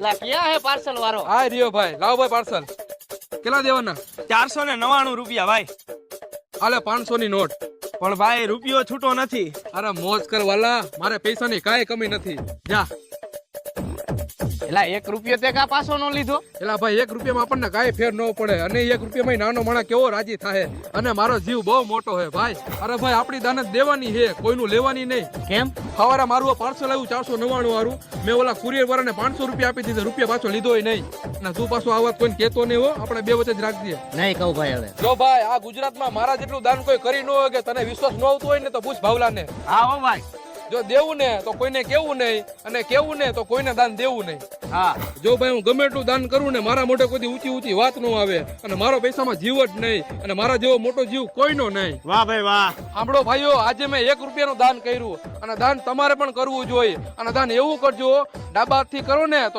લા ક્યાં હે પાર્સલ વાળો? આ રહ્યો ભાઈ, લાવો ભાઈ પાર્સલ. કેટલા દેવાના? 499 રૂપિયા ભાઈ. આલે 500 ની નોટ. પણ ભાઈ રૂપિયો છૂટો નથી. અરે મોજ કર વાલા, મારે પૈસાની કાંઈ કમી નથી. જા. એલા 1 રૂપિયો તે કા પાછો નો લીધો? એલા ભાઈ 1 રૂપિયામાં આપણને કાંઈ ફેર ન પડે, અને 1 રૂપિયામાં નાનો માણસ કેવો રાજી થાય. અને મારો જીવ બહુ મોટો હે ભાઈ. અરે ભાઈ આપણી દાનત દેવાની હે, કોઈનું લેવાની નહીં. કેમ? સવારે મારું પાર્સલ આવ્યું 499 વાળું, મેં ઓલા કુરિયર વાળાને 500 રૂપિયા આપી દીધા, રૂપિયા પાછો લીધોય નહીં. અને તું પાછો આ વાત કોઈને કહેતો નહીં હો, આપણે બે વચ્ચે જ રાખજે. નહીં કહું ભાઈ હવે. જો ભાઈ આ ગુજરાતમાં મારા જેટલું દાન કોઈ કરી ન હોય, કે તને વિશ્વાસ ન આવતો હોય ને તો પૂછ ભાવલાને. હા હો ભાઈ. જો દેવું ને તો કોઈને કેવું નહીં, અને કેવું ને તો કોઈને દાન દેવું નહીં. હા જો ભાઈ હું ગમે એટલું દાન કરું ને, મારા મોઢે કોઈ ઊંચી ઊંચી વાત ન આવે, અને મારો પૈસામાં જીવ જ નહીં, અને મારા જેવો મોટો જીવ કોઈનો નહીં. વાહ ભાઈ વાહ. સાંભળો ભાઈઓ, આજે મેં 1 રૂપિયાનું દાન કર્યું, અને દાન તમારે પણ કરવું જોઈએ. અને દાન એવું કરજો, ડાબા હાથથી કરો ને તો